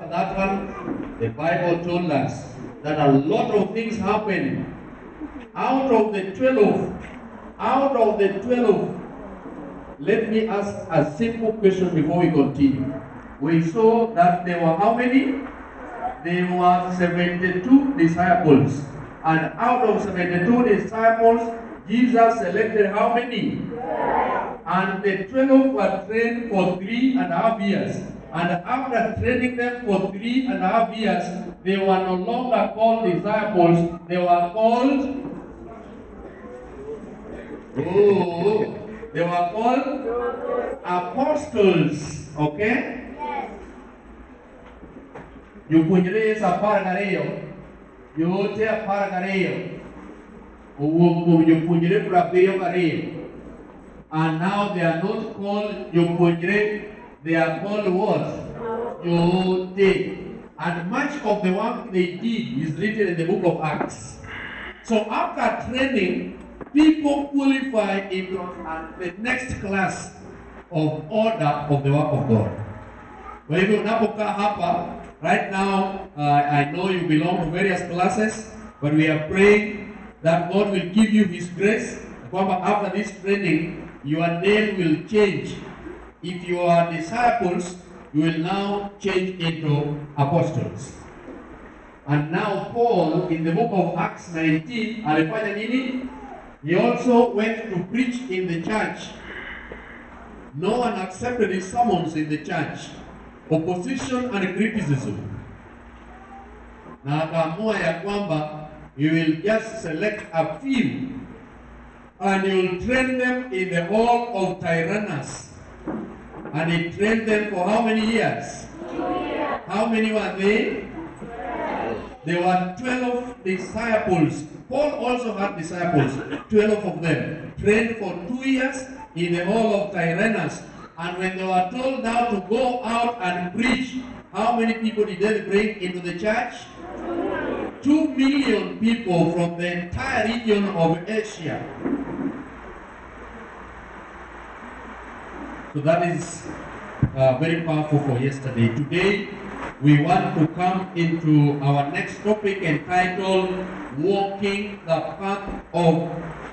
that one, the Bible told us that a lot of things happened. Out of the 12, let me ask a simple question before we continue. We saw that there were how many? There were 72 disciples. And out of 72 disciples, Jesus selected how many? And the 12 were trained for 3.5 years. And after training them for 3.5 years, they were no longer called disciples, they were called apostles. Okay? Jopuonjre apar gariyo, joote apar gariyo, owuok kuom jopuonjre 72. And now they are not called jopuonjre, they are called what? Joote. And much of the work they did is written in the book of Acts. So after training, people qualify into the next class of order of the work of God. Kwa hivyo unapokaa hapa, right now, I know you belong to various classes, but we are praying that God will give you His grace. Kwamba after this training, your name will change. If you are disciples, you will now change into apostles. And now Paul, in the book of Acts 19, alifanya nini? He also went to preach in the church. No one accepted his summons in the church. Opposition and criticism. Na akaamua ya kwamba you will just select a few and you will train them in the hall of Tyrannus. And he trained them for how many years? 2 years. How many were they? There were 12 disciples. Paul also had disciples, 12 of them, trained for 2 years in the hall of Tyrannus. And when they were told now to go out and preach, how many people did they bring into the church? 2 million people from the entire region of Asia. So that is very powerful for yesterday. Today, we want to come into our next topic entitled Walking the Path of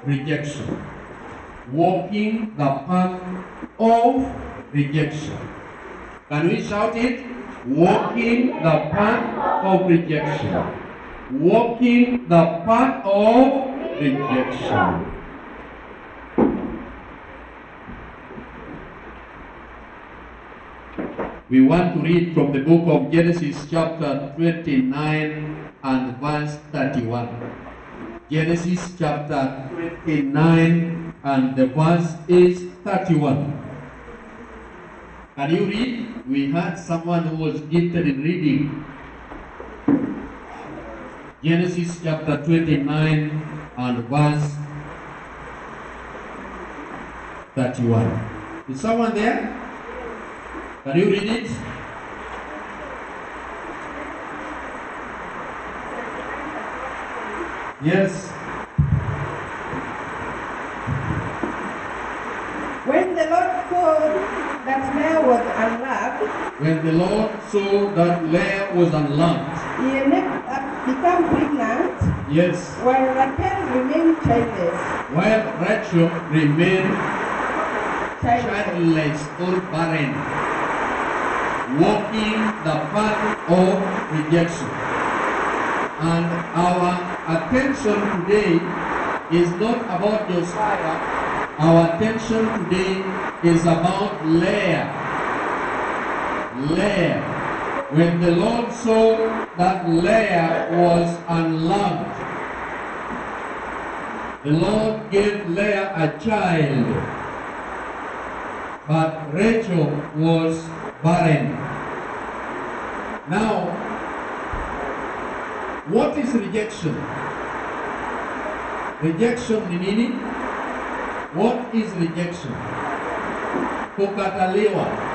Rejection. Walking the path of rejection. Can we shout it? Walking the path of rejection. Walking the path of rejection. We want to read from the book of Genesis chapter 29 and verse 31. Genesis chapter 29 and the verse is 31. Can you read? We had someone who was gifted in reading. Genesis chapter 29 and verse 31. Is someone there? Can you read it? Yes. When the Lord saw that Leah was unloved, When the Lord saw that Leah was unloved, he became pregnant, yes, while Rachel remained childless. while Rachel remained childless or barren, walking the path of rejection. And our attention today is not about Josiah. Our attention today is about Leah. Leah. When the Lord saw that Leah was unloved, the Lord gave Leah a child, but Rachel was barren. Now, what is rejection? Rejection ni nini? What is rejection? Kukataliwa.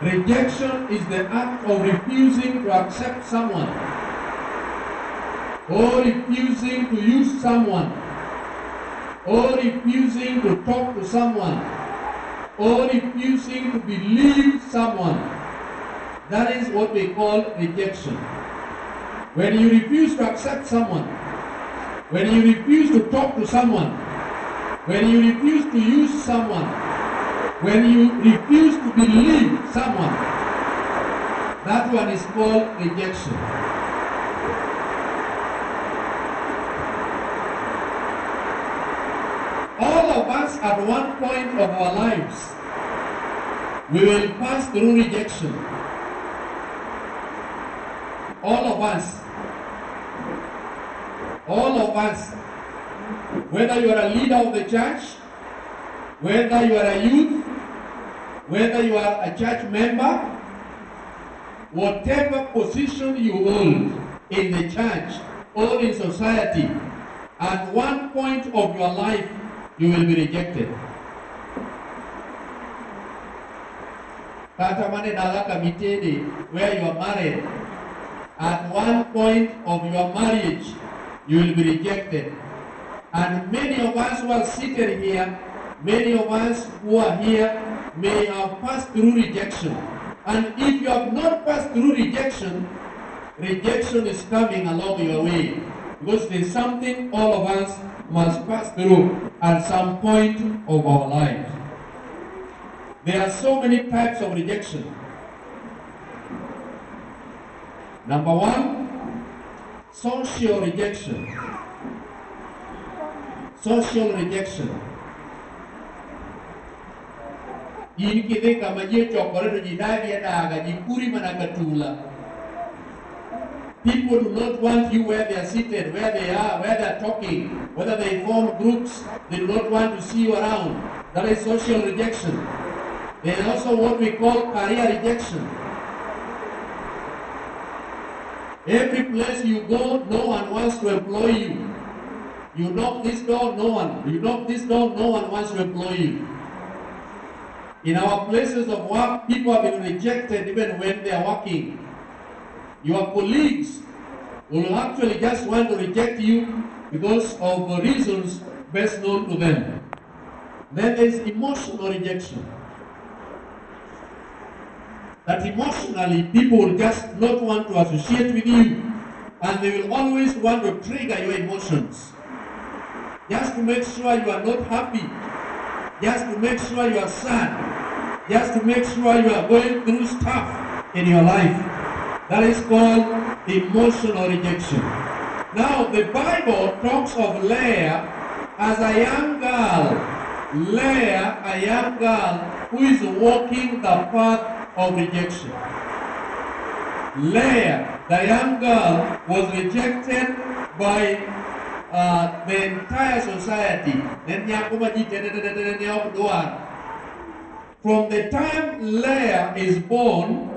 Rejection is the act of refusing to accept someone, or refusing to use someone, or refusing to talk to someone, or refusing to believe someone. That is what we call rejection. When you refuse to accept someone, when you refuse to talk to someone, when you refuse to use someone, when you refuse to believe someone, that one is called rejection. All of us at one point of our lives, we will pass through rejection. All of us, whether you are a leader of the church, whether you are a youth, whether you are a church member, whatever position you hold in the church or in society, at one point of your life, you will be rejected. Where you are married, at one point of your marriage, you will be rejected. And many of us who are seated here, many of us who are here, may have passed through rejection. And if you have not passed through rejection, rejection is coming along your way. Because there's something all of us must pass through at some point of our lives. There are so many types of rejection. Number one, social rejection. Social rejection. People do not want you where they are seated, where they are, where they are talking, whether they form groups, they do not want to see you around. That is social rejection. There is also what we call career rejection. Every place you go, no one wants to employ you. You knock this door, no one. You knock this door, no one wants to employ you. In our places of work, people have been rejected even when they are working. Your colleagues will actually just want to reject you because of the reasons best known to them. Then there is emotional rejection. That emotionally, people will just not want to associate with you, and they will always want to trigger your emotions. Just to make sure you are not happy, just to make sure you are sad, just to make sure you are going through stuff in your life. That is called emotional rejection. Now, the Bible talks of Leah as a young girl. Leah, a young girl who is walking the path of rejection. Leah, the young girl, was rejected by the entire society. From the time Leah is born,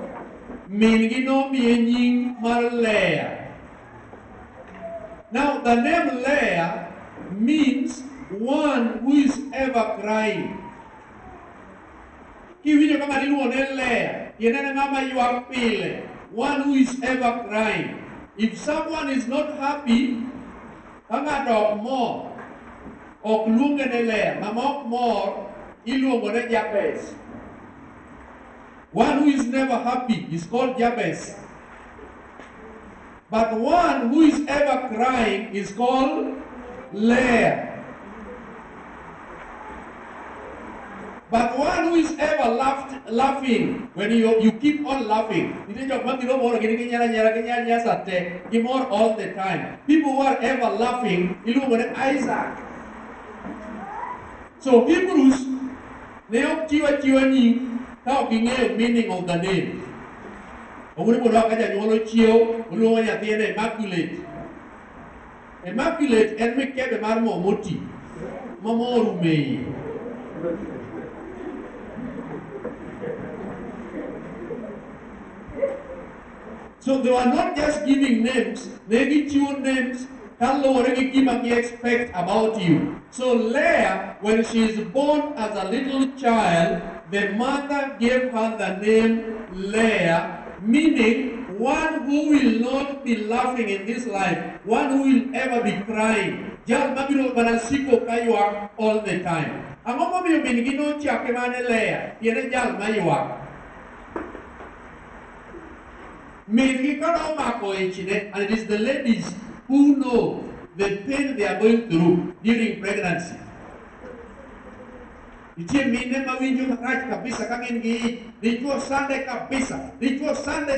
Leah. Now, the name Leah means one who is ever crying. One who is ever crying. If someone is not happy, one who is never happy is called Jabez. But one who is ever crying is called Leah. But one who is ever laughing, when you keep on laughing, all the time. People who are ever laughing, Isaac. So Hebrews, they how can you meaning of the name? Immaculate. Immaculate, and make a marmo moti. Mamoru me. So they were not just giving names, they give you names. Hello, what expect about you. So Leah, when she is born as a little child, the mother gave her the name Leah, meaning one who will not be laughing in this life, one who will ever be crying. Just all the time. Mingi kano mako ichine, and it is the ladies who know the pain they are going through during pregnancy. Ichie mine mawinjo marach kabisa kagin gi dichuo sande kabisa. Dichuo sande.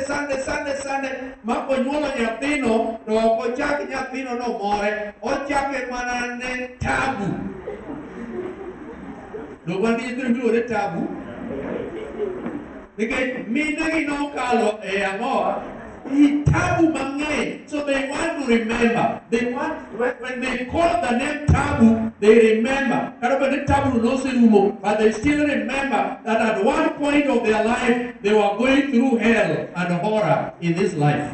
Mako nyuolo nyathino to ok ochak nyathino no more. Ochake mana ne tabu. Nobody is going to do the tabu. Because mine no kalo angor. Tabu mangay. So they want to remember. They want, when they call the name tabu, they remember. But they still remember that at one point of their life, they were going through hell and horror in this life.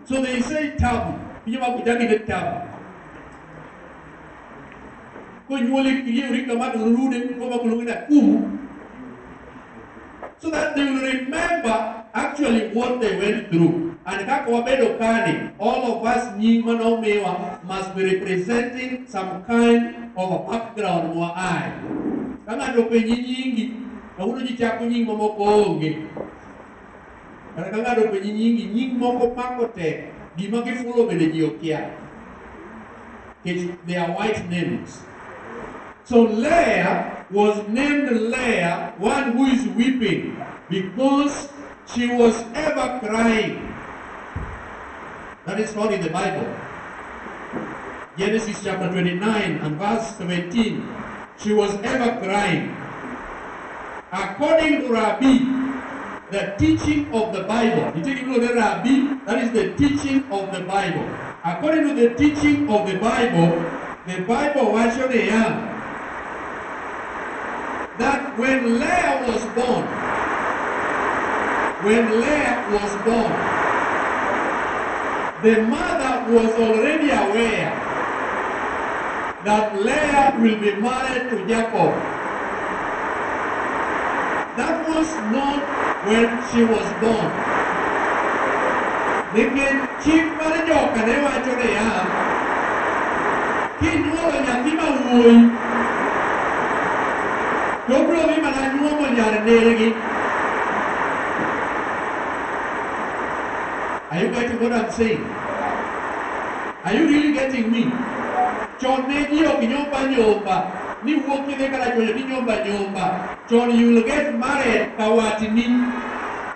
So they say tabu. Tabu. So that they will remember actually what they went through. And all of us must be representing some kind of a background more eye. They are white names. So Leah was named Leah, one who is weeping, because she was ever crying. That is found in the Bible. Genesis chapter 29 and verse 17. She was ever crying. According to Rabbi, the teaching of the Bible. You take a look at Rabbi, that is the teaching of the Bible. According to the teaching of the Bible was shown that when Leah was born, the mother was already aware that Leah will be married to Jacob. That was known when she was born. Lekin chik mane joka ne wacho niya, kinyuolo nyathi ma wuoyi, to biro dhi mana nyuomo nyar nergi. Are you getting what I'm saying? Are you really getting me? Chon ne ji ok nyomba. Ni wuok kidhi kala chonyo ni nyomba. Chon you will get married kawatini.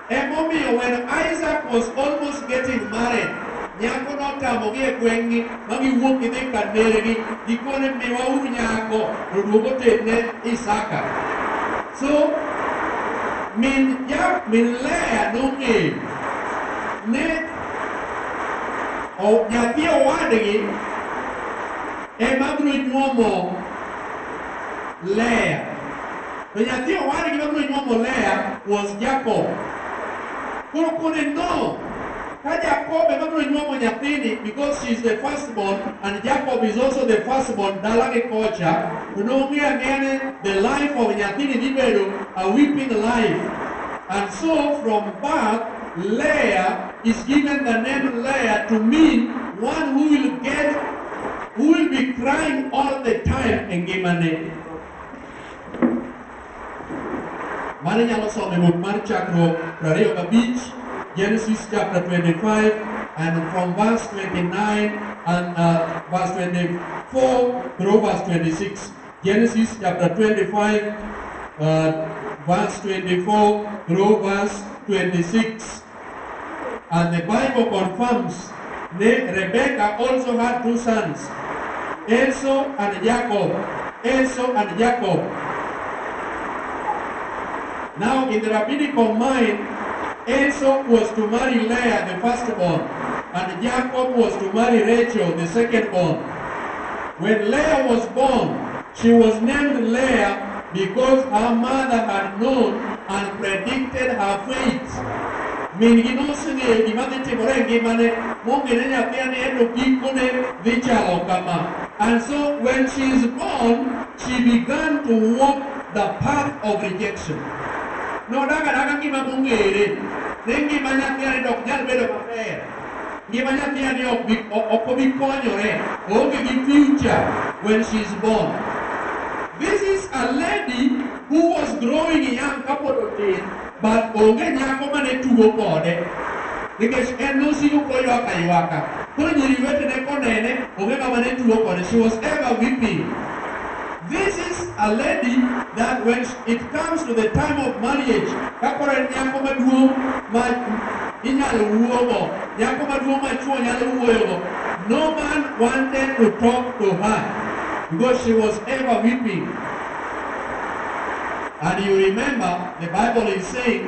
Emomiyo when Isaac was almost getting married, nyako notamo gi e gweng'gi magi wuok gidhi ka nergi, gikone miwa uru nyako to duogo tedne Isaka. So min Leah nong'eyo ne nyathi owadgi ema biro nyuomo Leah. To nyathi owadgi ma biro nyuomo Leah was Jacob. Koro kone no. Ka Jacob ema biro nyuomo nyathini because she is the firstborn and Jacob is also the firstborn dalagi kocha. To nong'eyo ang'ene the life of nyathini dhi bedo a weeping life. And so from birth, Leah is given the name Leah to mean one who will be crying all the time in ngimane. Mane nyalo some buk mar chakruok 25, Genesis chapter 25, and from verse 29 and verse 24 through verse 26. Genesis chapter 25, verse 24 through verse 26. And the Bible confirms that Rebecca also had two sons, Esau and Jacob. Now in the rabbinical mind, Esau was to marry Leah, the firstborn, and Jacob was to marry Rachel, the secondborn. When Leah was born, she was named Leah because her mother had known and predicted her fate. And so when she is born, she began to walk the path of rejection. No daga gima mongere, nengi manyathiani dok nyal bedo maber. Gima nyathiani ok obi konyore, oonge gi future when she is born. This is a lady who was growing young kapod otin, but onge nyako mane tugo kode. Because en nosiko koywak aywaka. Koro nyiri wetene konene, onge kama ne tuo kode. She was ever weeping. This is a lady that when it comes to the time of marriage, kakoro en nyako maduong' ma inyalo wuogo, nyako maduong' ma chuo nyalo wuoyogo. No man wanted to talk to her because she was ever weeping. And you remember, the Bible is saying,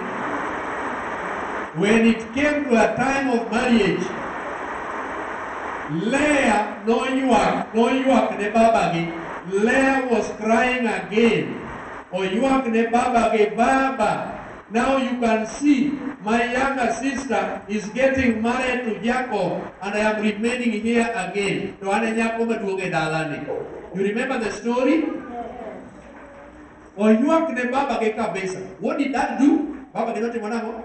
when it came to a time of marriage, Leah no yuak ne babagi. Leah was crying again. O yuak ne babagi, Baba. Now you can see my younger sister is getting married to Jacob and I am remaining here again. You remember the story? O yuak ne babagi kabisa. What did that do? Baba Ginoti Manamo?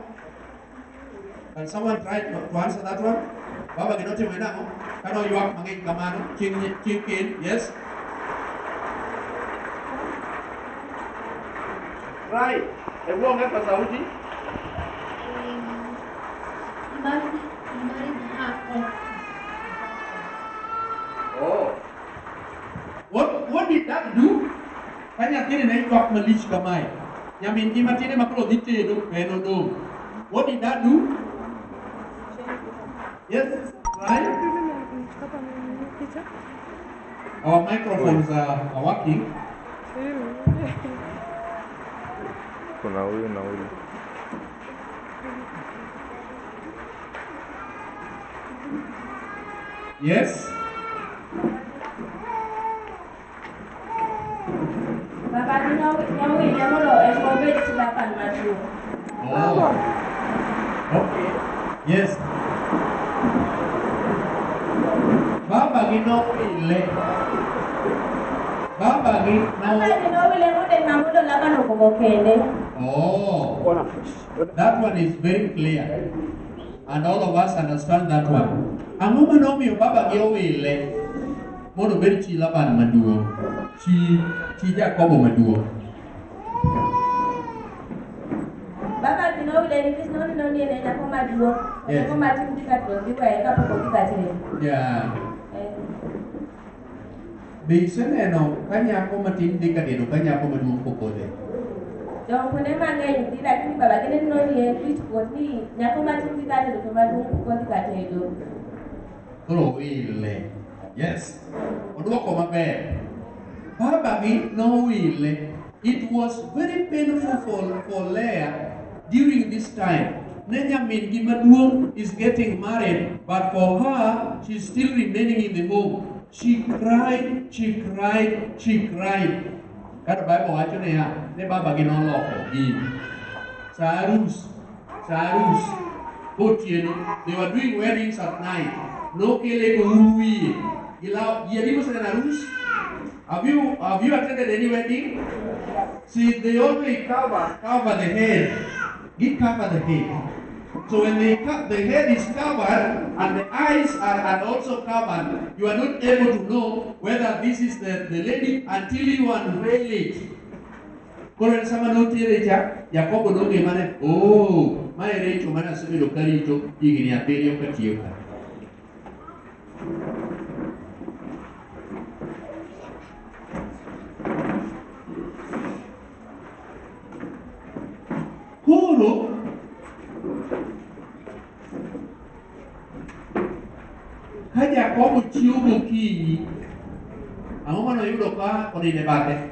Can someone try to answer that one? Baba Ginoti Manamo? Kano yuak mangin kamano? King, yes? Right. Everyone have a Saudi? Oh. What did that do? Kanya kini na yuak malish kamay. Yamin di matine makro dite do peno do. What did that do? Yes, right? Our microphones are working. Yes? Oh. Okay. Yes. Baba gino ile. Oh. That one is very clear. And all of us understand that one. Angoma no mi baba gio ile. Mono beri chi laban maduo. Chi Jacobo maduo. Baba gino ile ni kisno no ni ele na koma duo. Yes. Koma timdika to diwa eka popo dikatire. Yeah. Biasanya kanyako matin di kadeno kanyako maduong pokode. Jom pune mangay di lakini baba kene no ni twitch ko ni nyako matin dikatire to maduong pokode dikatire do. Kuro ile. Yes. Oduoko maber. Baba gi no ile. It was very painful for Leah during this time. Nenyamin gi maduong is getting married, but for her, she's still remaining in the home. She cried. Kada Bible wacho niya, ne baba gi noloko gi. Sarus. Otieno, they were doing weddings at night. No kele uwi. Gila, yedi mo sa narus? Have you attended any wedding? See, they always cover the head. They cover the head. So when the head is covered and the eyes are also covered, you are not able to know whether this is the lady until you unveil it. Kore sama no tireja, Yakobo no gemane. Oh, my recho mana sumi lo karito igini aperio katioka. Koro ka Jakobo chiwo gokinyi, ang'o mano yudo ka oninde bathe?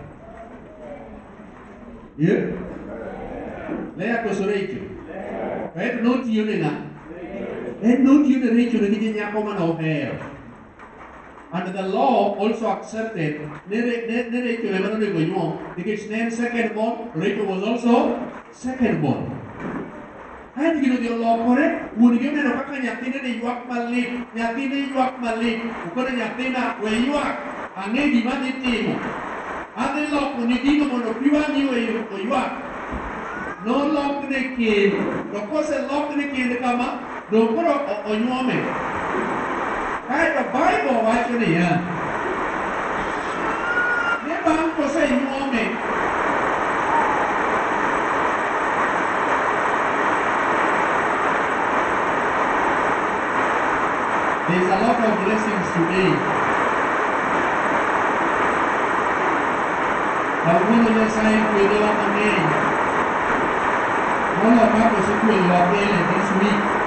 Leah koso Rachel? Kaeto notiyo ne ng'a? En notiyo ne Rachel nikech nyako mane ohero. And the law also accepted ne Rachel ema nonego nyuom nikech ne en second born, Rachel was also second born. Kaeto gino odhi olokore, wuon gi oneno kaka nyathine ne ywak malit, okone nyathina we ywak, ang'e gima dhi timo. Adhi loko ni gino mondo pi wang'i oywak. Nolokne kend, to koselokne kend kama, dong koro onyuome. Kaeto Bible wacho niya, ne bang' kosenyuome, There's a lot of blessings today. Algunos ya saben cuidó a también. No lo vamos a cuidar this week.